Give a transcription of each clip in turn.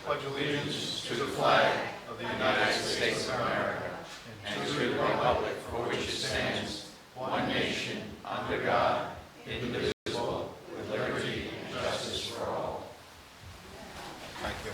pledge allegiance to the flag of the United States of America and to the republic for which it stands, one nation, under God, indivisible, with liberty and justice for all. Thank you.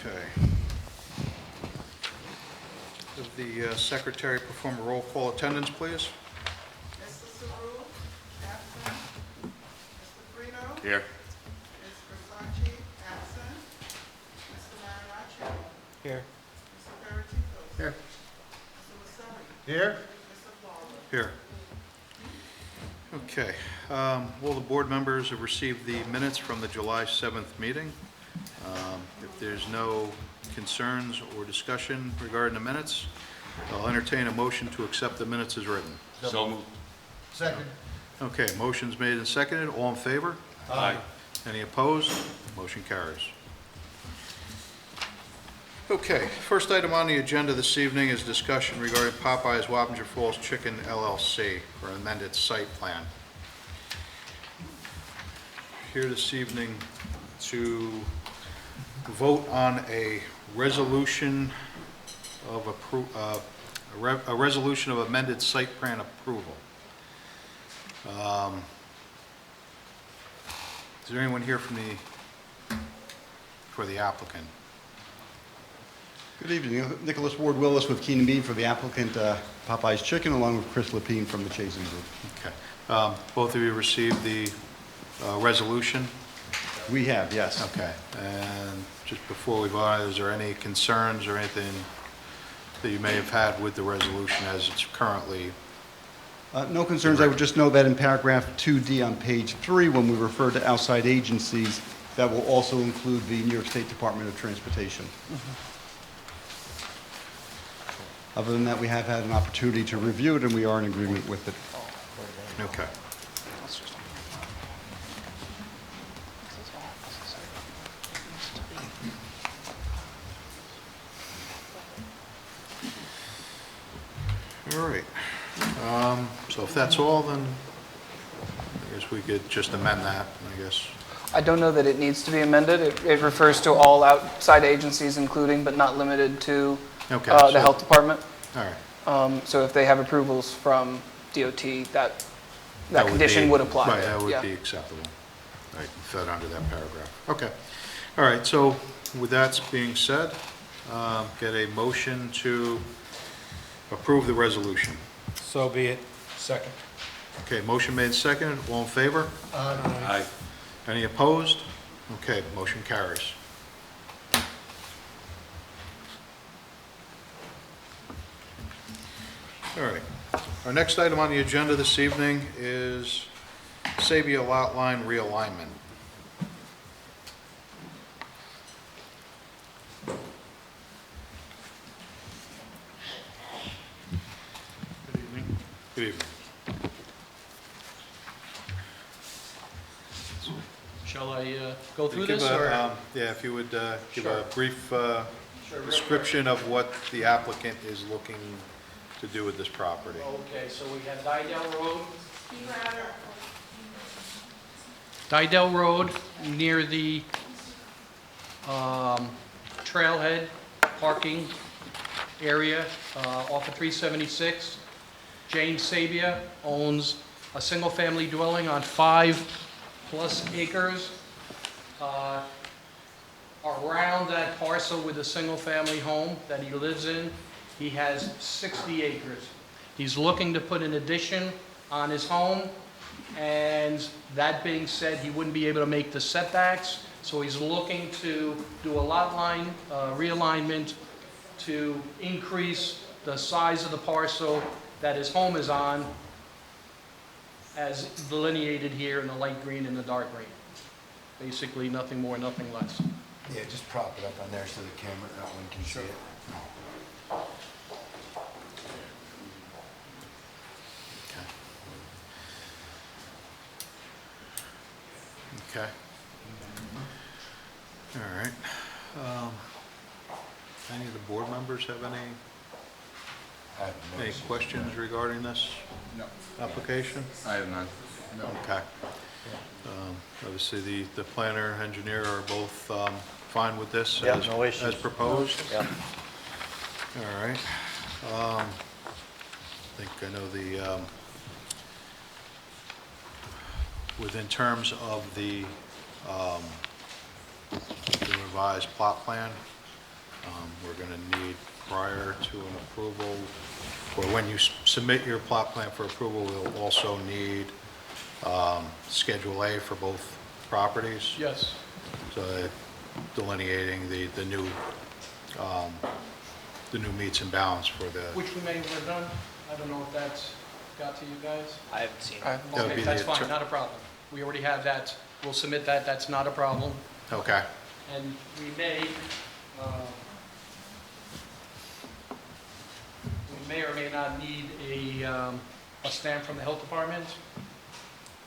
Okay. Does the secretary perform a roll call attendance, please? Mr. Saru, absent. Mr. Frito. Here. Ms. Versace, absent. Mr. Marinacci. Here. Mr. Ferritico. Here. Mr. Maselli. Here. Mr. Fowler. Here. Okay. All the board members have received the minutes from the July 7th meeting. If there's no concerns or discussion regarding the minutes, I'll entertain a motion to accept the minutes as written. So moved. Second. Okay, motion's made and seconded. All in favor? Aye. Any opposed? Motion carries. Okay, first item on the agenda this evening is discussion regarding Popeyes Wappinger Falls Chicken LLC for an amended site plan. Here this evening to vote on a resolution of a resolution of amended site plan approval. Is there anyone here from for the applicant? Good evening. Nicholas Ward Willis with Keenan Bean for the applicant Popeyes Chicken, along with Chris Lepine from the Chasing Group. Okay. Both of you received the resolution? We have, yes. Okay. And just before we vote on it, is there any concerns or anything that you may have had with the resolution as it's currently? No concerns. I would just know that in paragraph 2D on page 3, when we refer to outside agencies, that will also include the New York State Department of Transportation. Other than that, we have had an opportunity to review it, and we are in agreement with it. Okay. All right. So if that's all, then I guess we could just amend that, I guess. I don't know that it needs to be amended. It refers to all outside agencies, including but not limited to Okay, the so- health department. All right. So if they have approvals from DOT, that That would condition be- would apply. Right, that would Yeah. be acceptable. Right, fit under that paragraph. Okay. All right, so with that being said, get a motion to approve the resolution. So be it. Second. Okay, motion made second. All in favor? Aye. Any opposed? Okay, motion carries. All right. Our next item on the agenda this evening is Sabia lot line realignment. Good evening. Good evening. Shall I go through Give this, a, or? Yeah, if you would give Sure. a brief Sure, real description of what the applicant is looking to do with this property. Okay, so we have Dydell Road. Dydell Road, near the trailhead parking area off of 376. Jane Sabia owns a single-family dwelling on 5+ acres. Around that parcel with a single-family home that he lives in, he has 60 acres. He's looking to put an addition on his home, and that being said, he wouldn't be able to make the setbacks, so he's looking to do a lot line realignment to increase the size of the parcel that his home is on, as delineated here in the light green and the dark green. Basically, nothing more, nothing less. Yeah, just prop it up on there so the camera, that one can see it. Okay. All right. Any of the board members have any I have no. Any questions regarding this No. application? I have none. Okay. Obviously, the planner, engineer are both fine with this Yeah, as no issues. as proposed? Yeah. All right. I think I know within terms of the revised plot plan, we're going to need prior to an approval, or when you submit your plot plan for approval, we'll also need Schedule A for both properties. Yes. So delineating the new meets and bounds for the, Which we may have done. I don't know if that's got to you guys. I haven't seen it. I- That would Okay, be that's the fine, attor- not a problem. We already have that. We'll submit that. That's not a problem. okay, And we may or may not need a stamp from the health department,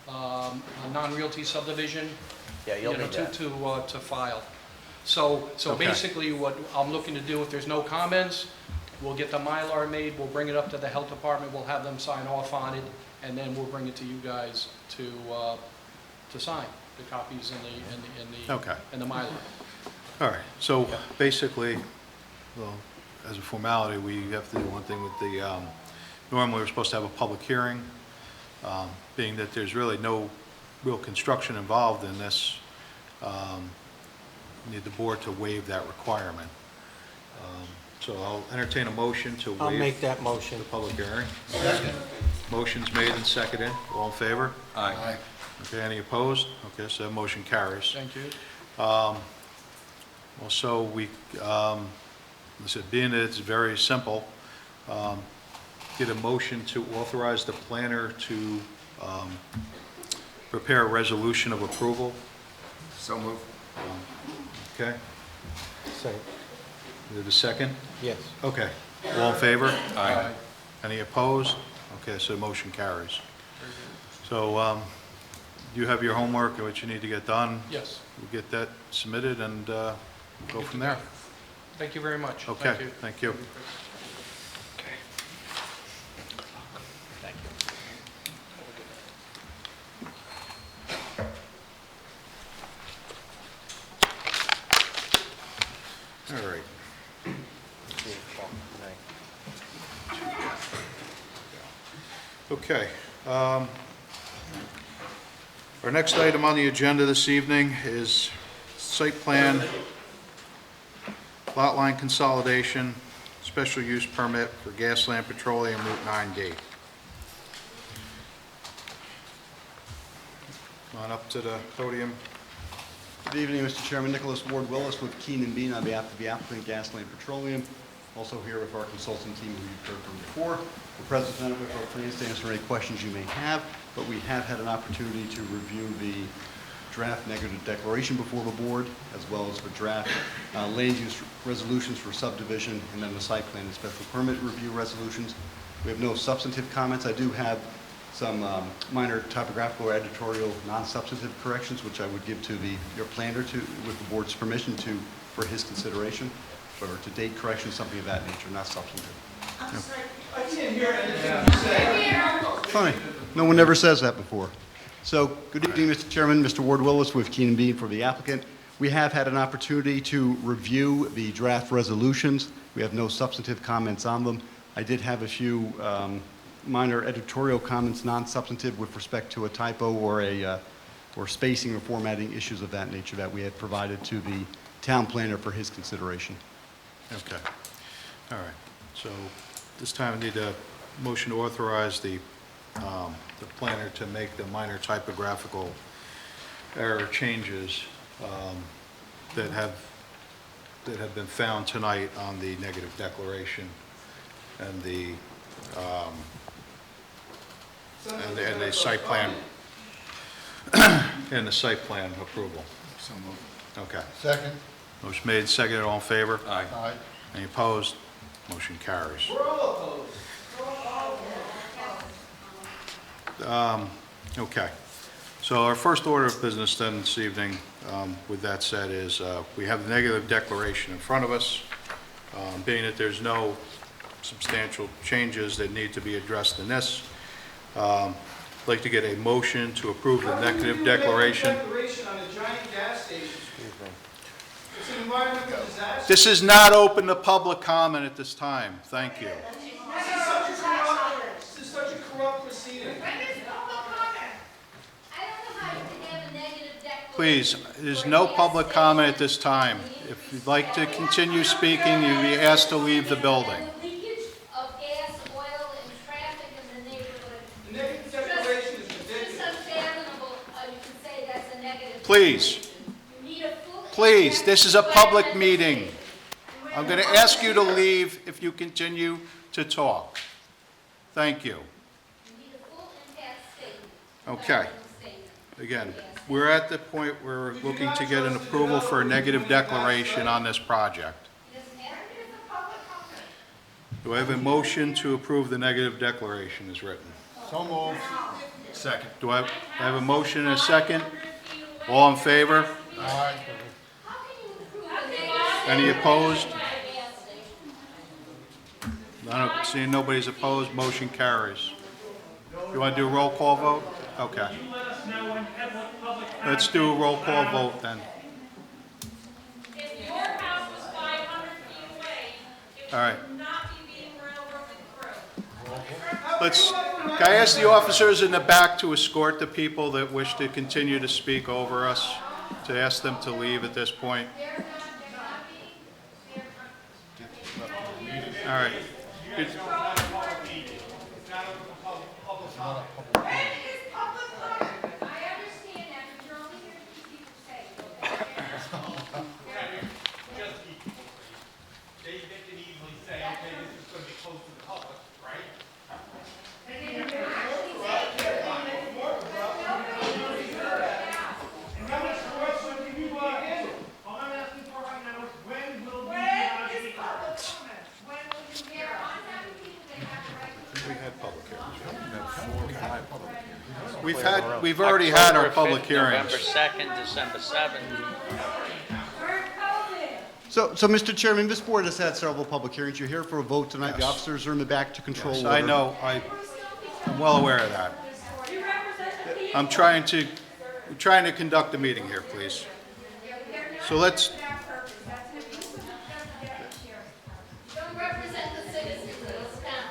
a non-realty subdivision, Yeah, you'll need that. to file. So Okay. basically what I'm looking to do, if there's no comments, we'll get the Mylar made, we'll bring it up to the health department, we'll have them sign off on it, and then we'll bring it to you guys to sign the copies okay. and the Mylar. All right, so basically, well, as a formality, we have to do one thing with the, normally we're supposed to have a public hearing, being that there's really no real construction involved in this, need the board to waive that requirement. So I'll entertain a motion to I'll waive make that motion. the public hearing. Motion's made and seconded, all in favor? Aye. Okay, any opposed? Okay, so that motion carries. Thank you. Also, being that it's very simple, get a motion to authorize the planner to prepare a resolution of approval. So move. Okay, Second. is it a second? Yes. Okay, all in favor? Aye. Any opposed? Okay, so the motion carries. So you have your homework and what you need to get done. Yes. We'll get that submitted and go from there. Thank you very much. Okay, Thank you. thank you. Thank you. All right. See you, Paul. Good night. Okay. Our next item on the agenda this evening is site plan, lot line consolidation, special use permit for Gaslamp Petroleum Route 9D. Come on up to the podium. Good evening, Mr. Chairman. Nicholas Ward Willis with Keenan Bean on behalf of the applicant, Gaslamp Petroleum. Also here with our consultant team who you've heard from before. We're present with our plans to answer any questions you may have, but we have had an opportunity to review the draft negative declaration before the board, as well as the draft land use resolutions for subdivision, and then the site plan and special permit review resolutions. We have no substantive comments. I do have some minor typographical or editorial non-substantive corrections, which I would give to your planner with the board's permission for his consideration, or to date corrections, something of that nature, not substantive. I'm sorry, Funny, no one ever says that before. So, good evening, Mr. Chairman, Mr. Ward Willis with Keenan Bean for the applicant. We have had an opportunity to review the draft resolutions. We have no substantive comments on them. I did have a few minor editorial comments, non-substantive, with respect to a typo or spacing or formatting issues of that nature that we had provided to the town planner for his consideration. Okay. All right. So this time I need a motion to authorize the planner to make the minor typographical error changes that have been found tonight on the negative declaration and the site plan and the site plan approval. So move. Okay. Second? Motion made, seconded, all in favor? Aye. Aye. Any opposed? Motion carries. Okay. So our first order of business then this evening, with that said, is we have the negative declaration in front of us. Being that there's no substantial changes that need to be addressed in this. I'd like to get a motion to approve the negative declaration. Declaration on a giant gas station. It's an environmental disaster. This is not open to public comment at this time. Thank you. This is such a corrupt proceeding. Please, there's no public comment at this time. If you'd like to continue speaking, you'll be asked to leave the building. Leakage of gas, oil, and traffic in the neighborhood. The negative declaration is Just ridiculous. unfathomable, you can say that's a negative. Please, You need a full. please, this is a public environmental meeting. statement. I'm going to ask you to leave if you continue to talk. Thank you. You need a full impact statement. Okay. Environmental statement. Again, we're at the point where we're looking to get an approval for a negative declaration on this project. It doesn't matter if it's a public company. Do I have a motion to approve the negative declaration as written? So moved. Second. Do I have a motion and a second? All in favor? How can you improve a negative? Any opposed? At a gas station? I don't see nobody's opposed, motion carries. You want to do a roll call vote? Okay. Let's do a roll call vote then. If your house was 500 feet away, it All right. would not be being railroaded through. Can I ask the officers in the back to escort the people that wish to continue to speak over us, to ask them to leave at this point? All right. Good. I understand that, but you're only here to keep people safe. They can easily say, okay, this is going to be close to the public, right? And how much corruption can you handle? All I'm asking for right now is when will we be public comment? When will you hear us? We had public hearings. We've already had our public hearings. November 2nd, December 7th. So, Mr. Chairman, this board has had several public hearings. You're here for a vote tonight. The Yes. officers are in the back to control Yes, order. I know, I'm well aware of that. I'm trying to conduct the meeting here, please. So let's, You don't represent the citizens of this town.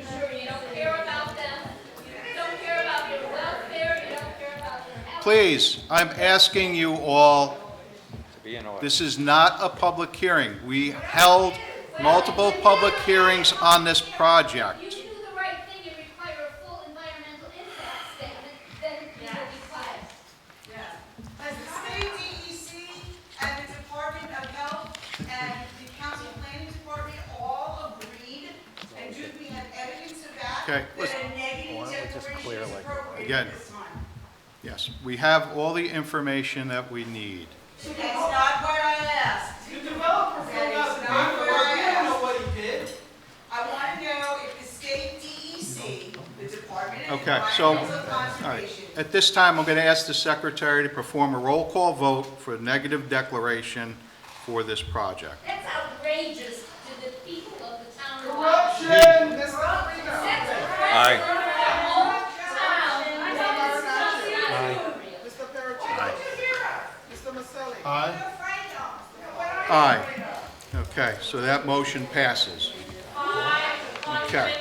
For sure, you don't care about them. You don't care about their welfare. You don't care about their health. please, I'm asking you all, To be in order. this is not a public hearing. We held multiple public hearings on this project. You do the right thing and require a full environmental impact statement, then people will be quiet. As the state DEC and the Department of Health and the County Planning Department all agreed, and we have evidence of that, Okay, that listen. a negative declaration is appropriate Again. at this time. Yes, we have all the information that we need. That's not what I asked. The developer filled out the That is not paperwork, what I we don't know asked. what he did. I want to know if the state DEC, the Department of Okay, so, Environmental all right. Conservation, At this time, I'm going to ask the secretary to perform a roll call vote for a negative declaration for this project. That's outrageous to the people of the town of Corruption, Washington. Ms. Sabrina. That's a Aye. precedent for the whole town. I know it's not appropriate. Mr. Perrotino. Mr. Maselli. Aye. Aye. Okay, so that motion passes. Okay.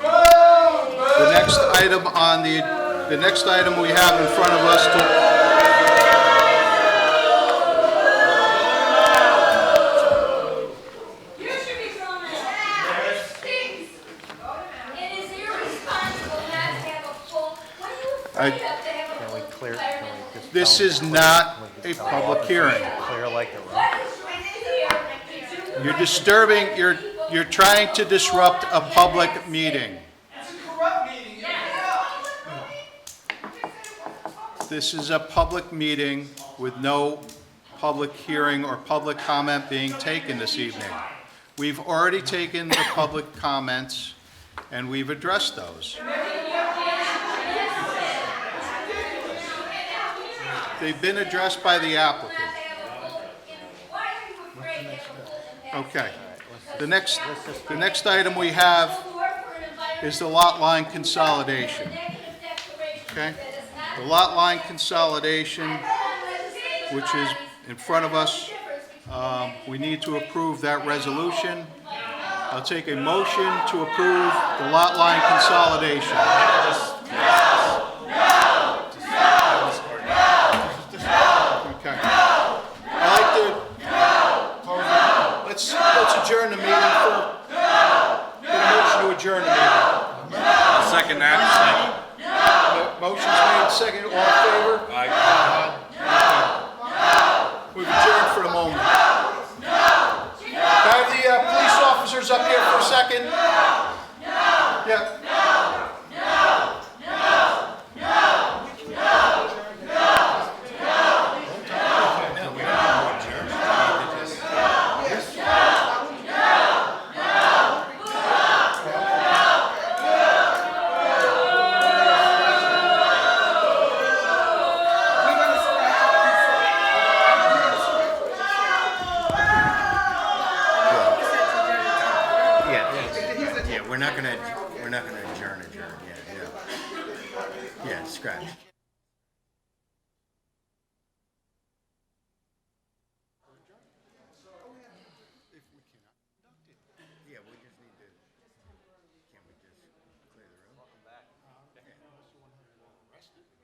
The next item on the next item we have in front of us You should be thrown out. It stinks. It is irresponsible not to have a full, what are you afraid of to have a full environmental impact? this is not a public hearing. Clear like the road. What is right here to do? You're disturbing, you're trying to disrupt a public meeting. It's a corrupt meeting. This is a public meeting with no public hearing or public comment being taken this evening. We've already taken the public comments and we've addressed those. They've been addressed by the applicant. Why are you afraid to have a full impact? Okay. The next item we have is the lot line consolidation. Okay? The lot line consolidation, which is in front of us, we need to approve that resolution. I'll take a motion to approve the lot line consolidation. Okay. I'd like to, let's adjourn the meeting for, get a motion to adjourn the meeting. Second that. Motion's made, second, all in favor? Aye. We've adjourned for the moment. Can I have the police officers up here for a second? Yeah. We're not gonna adjourn, yeah, scratch. Yeah, we just need to, can we just clear the room? Welcome back. Yeah, absolutely.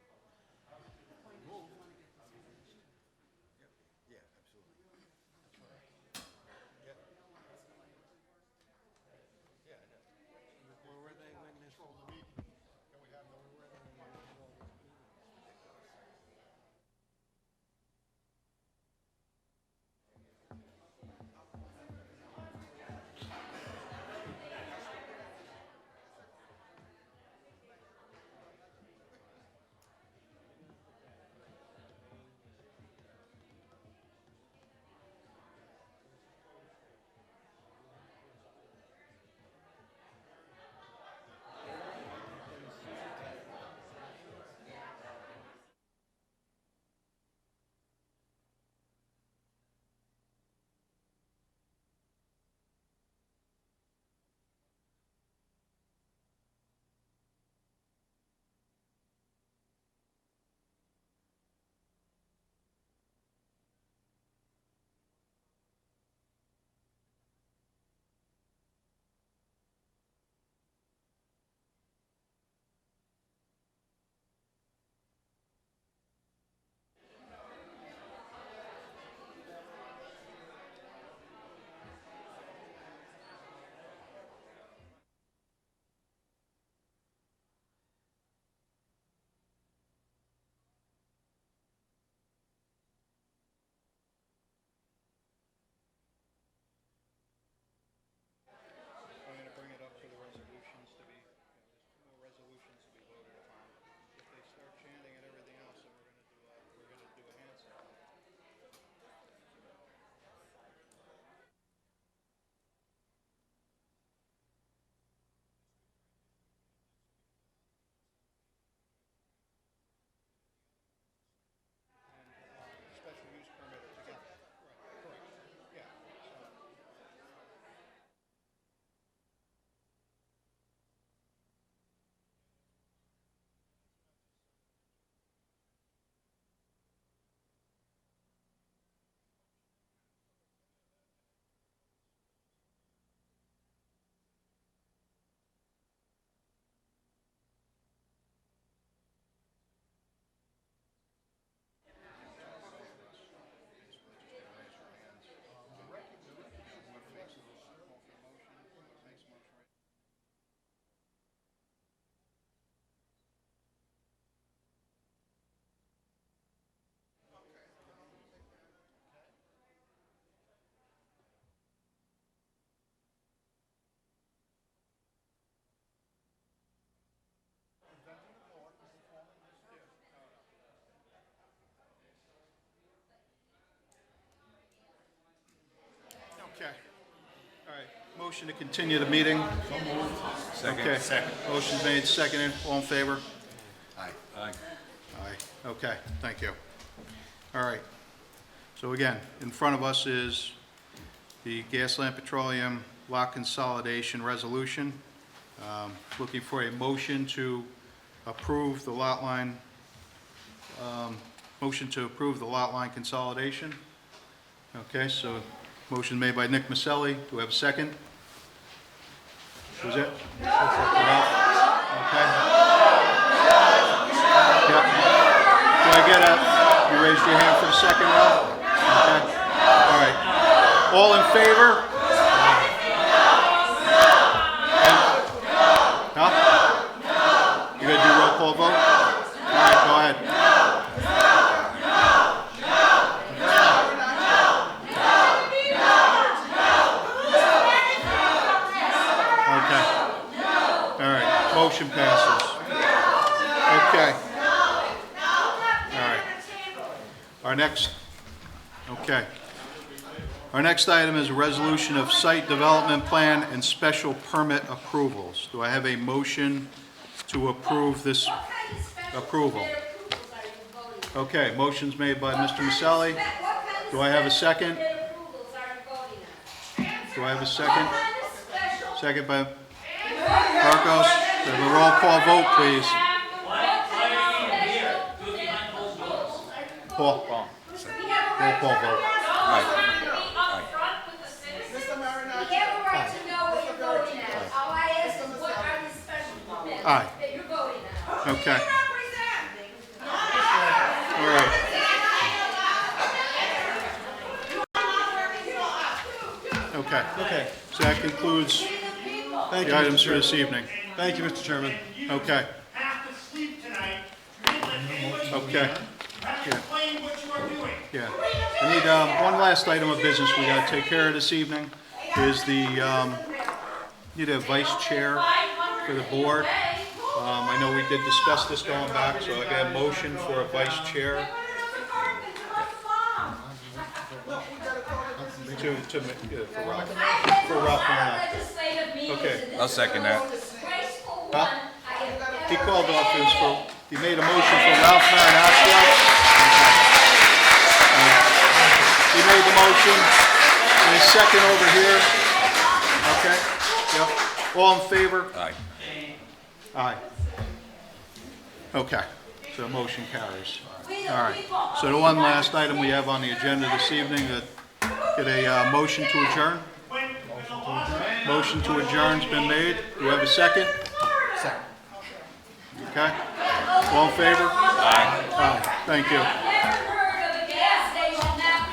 I'm going to bring it up for the resolutions to be, there's 2 more resolutions to be voted upon. If they start chanting and everything else, then we're going to do a hand sign. Special use permit together. Right, correct. Yeah. Okay. All right. Motion to continue the meeting. Okay. Second. Motion's made, seconded. All in favor? Aye. Aye. Okay, thank you. All right. So again, in front of us is the Gaslamp Petroleum lot consolidation resolution. Looking for a motion to approve the lot line, consolidation. Okay, so motion made by Nick Maselli. Do we have a second? Was it? Ralph? Okay. Yep. Do I get a, you raised your hand for the second, Ralph? Okay. All right. All in favor? Huh? You gonna do roll call vote? All right, go ahead. Okay. All right, motion passes. Okay. All right. Our next item is a resolution of site development plan and special permit approvals. Do I have a motion to approve this approval? Okay, motion's made by Mr. Maselli. Do I have a second? Do I have a second? Second by Marcos. We have a roll call vote, please. Paul. Roll call vote. Aye. Okay. All right. Okay. Okay. So that concludes the items for this evening. Thank you, Mr. Chairman. Okay. Have to sleep tonight. Okay. Have to explain what you are doing. Yeah. I need one last item of business we got to take care of this evening is the need a vice chair for the board. I know we did discuss this going back, so I got a motion for a vice chair. For Ralph Marano. Okay. I'll second that. Huh? He called off his, he made a motion for Ralph Maranowski. He made the motion, and a second over here. Okay, yep. All in favor? Aye. Aye. Okay, so motion carries. All right, so the one last item we have on the agenda this evening, get a motion to adjourn? Motion to adjourn's been made. Do we have a second? Second. Okay. All in favor? Aye. Aye. Thank you.